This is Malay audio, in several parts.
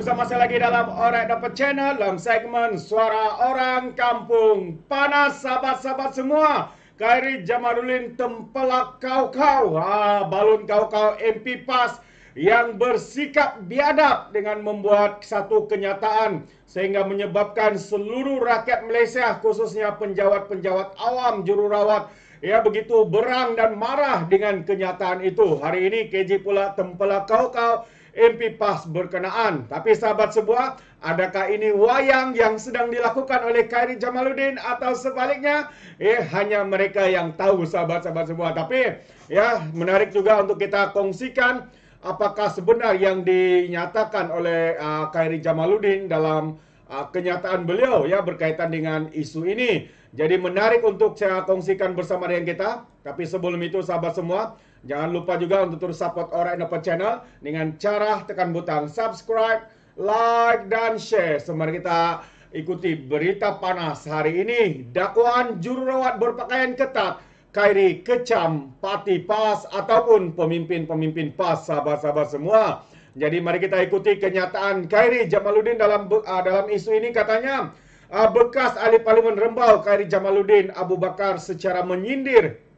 bersama saya lagi dalam Alright Dapat Channel dalam segmen Suara Orang Kampung. Panas sahabat-sahabat semua. Khairi Jamaluddin tempelak kau-kau. Balun kau-kau MP PAS yang bersikap biadab dengan membuat satu kenyataan sehingga menyebabkan seluruh rakyat Malaysia khususnya penjawat-penjawat awam jururawat begitu berang dan marah dengan kenyataan itu. Hari ini KJ pula tempelak kau-kau MP PAS berkenaan. Tapi sahabat semua, adakah ini wayang yang sedang dilakukan oleh Khairi Jamaluddin atau sebaliknya? Hanya mereka yang tahu sahabat-sahabat semua. Tapi menarik juga untuk kita kongsikan apakah sebenar yang dinyatakan oleh Khairi Jamaluddin dalam kenyataan beliau berkaitan dengan isu ini. Jadi menarik untuk saya kongsikan bersama dengan kita. Tapi sebelum itu sahabat semua, jangan lupa juga untuk terus support Alright Dapat Channel dengan cara tekan butang subscribe, like, dan share. Mari kita ikuti berita panas hari ini. Dakwaan jururawat berpakaian ketat, Khairi kecam parti PAS ataupun pemimpin-pemimpin PAS, sahabat-sahabat semua. Jadi mari kita ikuti kenyataan Khairi Jamaluddin dalam isu ini. Katanya bekas ahli parlimen Rembau Khairi Jamaluddin Abu Bakar secara menyindir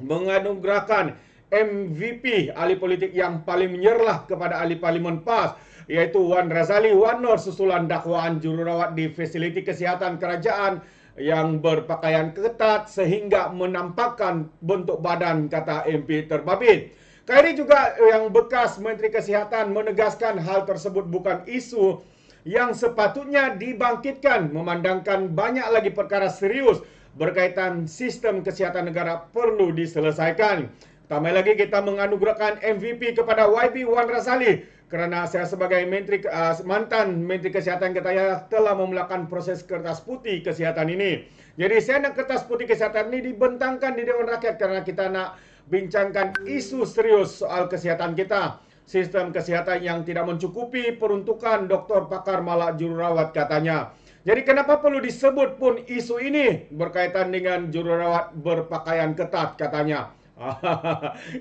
menganugerahkan MVP ahli politik yang paling menyerlah kepada ahli parlimen PAS, yaitu Wan Razali Wan Nur, susulan dakwaan jururawat di fasiliti kesihatan kerajaan yang berpakaian ketat sehingga menampakkan bentuk badan, kata MP terbabit. Khairi juga yang bekas Menteri Kesihatan menegaskan hal tersebut bukan isu yang sepatutnya dibangkitkan, memandangkan banyak lagi perkara serius berkaitan sistem kesihatan negara perlu diselesaikan. Tambah lagi kita menganugerahkan MVP kepada YB Wan Razali kerana saya sebagai mantan Menteri Kesihatan katanya telah memulakan proses kertas putih kesihatan ini. Jadi saya nak kertas putih kesihatan ini dibentangkan di Dewan Rakyat kerana kita nak bincangkan isu serius soal kesihatan kita. Sistem kesihatan yang tidak mencukupi peruntukan doktor pakar malak jururawat katanya. Jadi kenapa perlu disebut pun isu ini berkaitan dengan jururawat berpakaian ketat katanya.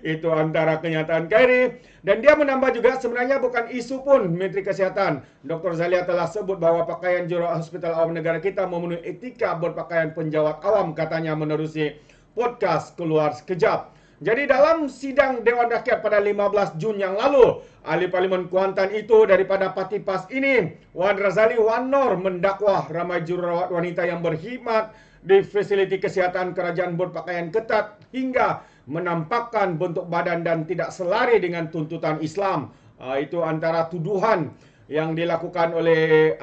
Itu antara kenyataan Khairi. Dan dia menambah juga sebenarnya bukan isu pun Menteri Kesihatan. Dr. Zalia telah sebut bahawa pakaian jururawat Hospital Awam Negara kita memenuhi etika berpakaian penjawat awam, katanya menerusi podcast Keluar Sekejap. Jadi dalam sidang Dewan Rakyat pada 15 Jun yang lalu, ahli parlimen Kuantan itu daripada parti PAS ini, Wan Razali Wan Nur, mendakwah ramai jururawat wanita yang berkhidmat di fasiliti kesihatan kerajaan berpakaian ketat hingga menampakkan bentuk badan dan tidak selari dengan tuntutan Islam. Itu antara tuduhan yang dilakukan oleh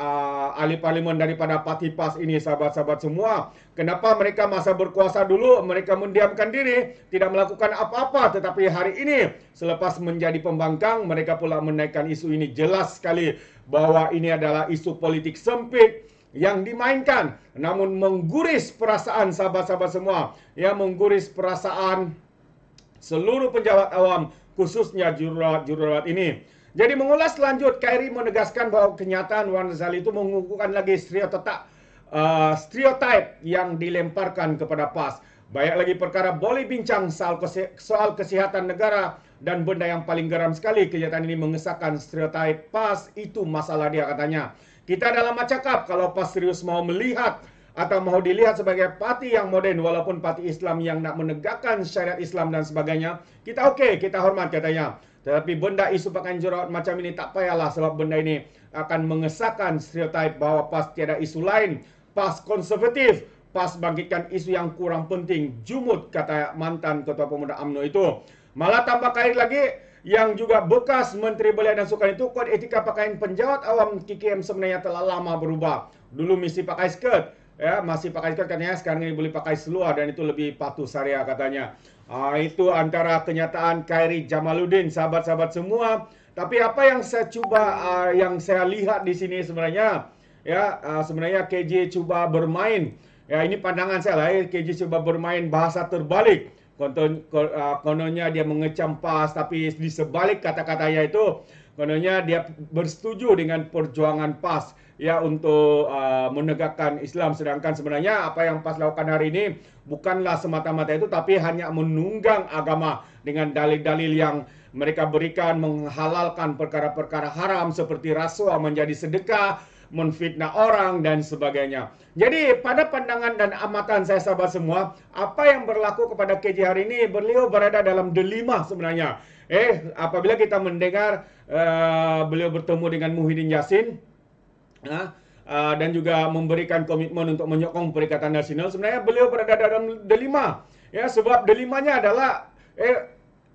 ahli parlimen daripada parti PAS ini, sahabat-sahabat semua. Kenapa mereka masa berkuasa dulu mereka mendiamkan diri, tidak melakukan apa-apa, tetapi hari ini selepas menjadi pembangkang mereka pula menaikkan isu ini. Jelas sekali bahwa ini adalah isu politik sempit yang dimainkan, namun mengguris perasaan sahabat-sahabat semua, mengguris perasaan seluruh penjawat awam khususnya jururawat ini. Jadi mengulas lanjut, Khairi menegaskan bahawa kenyataan Wan Razali itu mengukuhkan lagi stereotip yang dilemparkan kepada PAS. Banyak lagi perkara boleh bincang soal kesihatan negara dan benda yang paling geram sekali, kenyataan ini mengesahkan stereotip PAS itu masalah dia, katanya. Kita dalam cakap kalau PAS serius mau melihat atau mau dilihat sebagai parti yang moden walaupun parti Islam yang nak menegakkan syariat Islam dan sebagainya, kita okey, kita hormat, katanya. Tetapi benda isu pakaian jururawat macam ini tak payahlah, sebab benda ini akan mengesahkan stereotip bahawa PAS tiada isu lain. PAS konservatif, PAS bangkitkan isu yang kurang penting, jumut, kata mantan Ketua Pemuda UMNO itu. Malah tambah Khairi lagi, yang juga bekas Menteri Belia dan Sukan itu, kod etika pakaian penjawat awam KKM sebenarnya telah lama berubah. Dulu mesti pakai skirt, masih pakai skirt katanya, sekarang ini boleh pakai seluar dan itu lebih patuh syariah, katanya. Itu antara kenyataan Khairi Jamaluddin, sahabat-sahabat semua. Tapi apa yang saya yang saya lihat di sini sebenarnya, sebenarnya KJ cuba bermain. Ini pandangan saya lah. KJ cuba bermain bahasa terbalik. Kononnya dia mengecam PAS, tapi di sebalik kata-katanya itu kononnya dia bersetuju dengan perjuangan PAS ya untuk menegakkan Islam, sedangkan sebenarnya apa yang PAS lakukan hari ini bukanlah semata-mata itu, tapi hanya menunggang agama dengan dalil-dalil yang mereka berikan, menghalalkan perkara-perkara haram seperti rasuah menjadi sedekah, menfitnah orang dan sebagainya. Jadi pada pandangan dan amatan saya sahabat semua, apa yang berlaku kepada KJ hari ini, beliau berada dalam dilema sebenarnya. Apabila kita mendengar beliau bertemu dengan Muhyiddin Yassin dan juga memberikan komitmen untuk menyokong Perikatan Nasional, sebenarnya beliau berada dalam dilema. Ya, sebab dilemanya adalah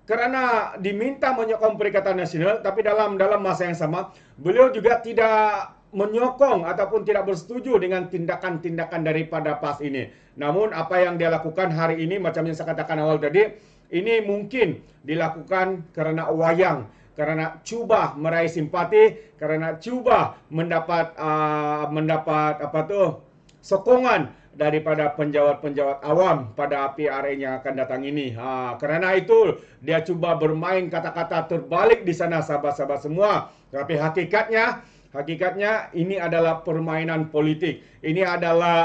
kerana diminta menyokong Perikatan Nasional, tapi dalam masa yang sama beliau juga tidak menyokong ataupun tidak bersetuju dengan tindakan-tindakan daripada PAS ini. Namun apa yang dia lakukan hari ini, macam yang saya katakan awal tadi, ini mungkin dilakukan kerana wayang, kerana cuba meraih simpati, kerana cuba mendapat sokongan daripada penjawat-penjawat awam pada PRN yang akan datang ini. Kerana itu dia cuba bermain kata-kata terbalik di sana sahabat-sahabat semua. Tapi hakikatnya ini adalah permainan politik. Ini adalah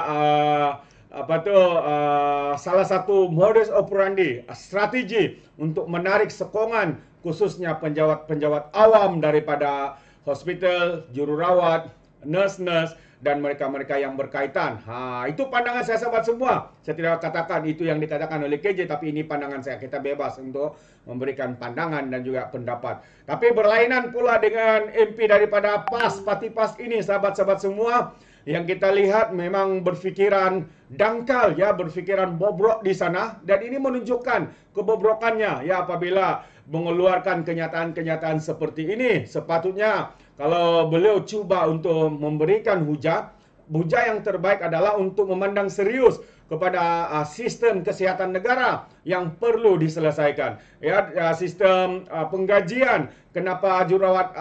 salah satu modus operandi, strategi untuk menarik sokongan khususnya penjawat-penjawat awam daripada hospital, jururawat, nurse-nurse dan mereka-mereka yang berkaitan. Itu pandangan saya sahabat semua. Saya tidak katakan itu yang dikatakan oleh KJ, tapi ini pandangan saya. Kita bebas untuk memberikan pandangan dan juga pendapat. Tapi berlainan pula dengan MP daripada PAS, parti PAS ini sahabat-sahabat semua, yang kita lihat memang berfikiran dangkal ya, berfikiran bobrok di sana, dan ini menunjukkan kebobrokannya ya apabila mengeluarkan kenyataan-kenyataan seperti ini. Sepatutnya kalau beliau cuba untuk memberikan hujah yang terbaik adalah untuk memandang serius kepada sistem kesihatan negara yang perlu diselesaikan. Ya, sistem penggajian, kenapa jururawat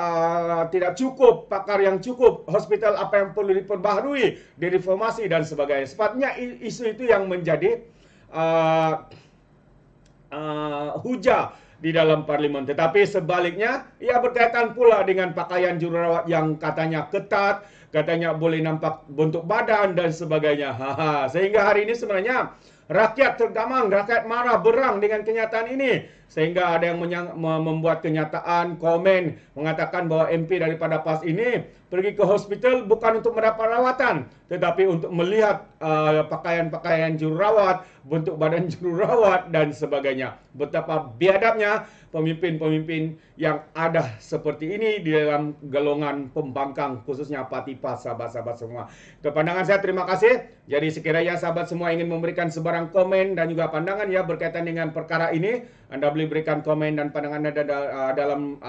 tidak cukup, pakar yang cukup, hospital apa yang perlu diperbaharui, direformasi dan sebagainya. Sepatutnya isu itu yang menjadi hujah di dalam parlimen. Tetapi sebaliknya, ia berkaitan pula dengan pakaian jururawat yang katanya ketat, katanya boleh nampak bentuk badan dan sebagainya. Sehingga hari ini sebenarnya rakyat tergamang, rakyat marah berang dengan kenyataan ini. Sehingga ada yang membuat kenyataan, komen, mengatakan bahwa MP daripada PAS ini pergi ke hospital bukan untuk mendapat rawatan, tetapi untuk melihat pakaian-pakaian jururawat, bentuk badan jururawat dan sebagainya. Betapa biadabnya pemimpin-pemimpin yang ada seperti ini di dalam golongan pembangkang, khususnya parti PAS, sahabat-sahabat semua. Kepandangan saya, terima kasih. Jadi sekiranya sahabat semua ingin memberikan sebarang komen dan juga pandangan ya berkaitan dengan perkara ini, Anda boleh berikan komen dan pandangan Anda dalam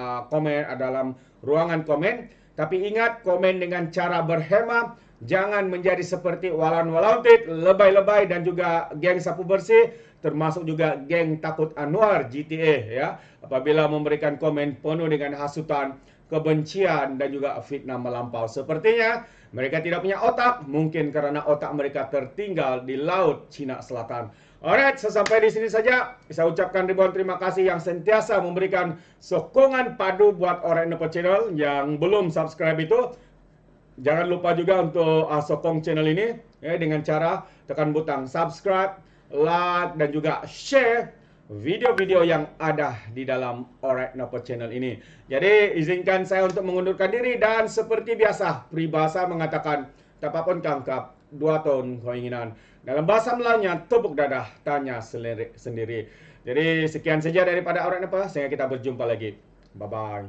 dalam ruangan komen. Tapi ingat, komen dengan cara berhema, jangan menjadi seperti Walan Walautit, lebay-lebay dan juga geng sapu bersih, termasuk juga geng takut Anwar GTA ya. Apabila memberikan komen penuh dengan hasutan, kebencian dan juga fitnah melampau. Sepertinya mereka tidak punya otak, mungkin karena otak mereka tertinggal di Laut Cina Selatan. Alright, sesampai di sini saja. Saya ucapkan ribuan terima kasih yang sentiasa memberikan sokongan padu buat Alright Nopo Channel. Yang belum subscribe itu, jangan lupa juga untuk sokong channel ini ya, dengan cara tekan butang subscribe, like dan juga share video-video yang ada di dalam Alright Nopo Channel ini. Jadi izinkan saya untuk mengundurkan diri, dan seperti biasa peribahasa mengatakan tapapun kangkap 2 tahun keinginan. Dalam bahasa Melayunya, tepuk dadah, tanya sendiri. Jadi sekian saja daripada Alright Nopo, sehingga kita berjumpa lagi. Bye-bye.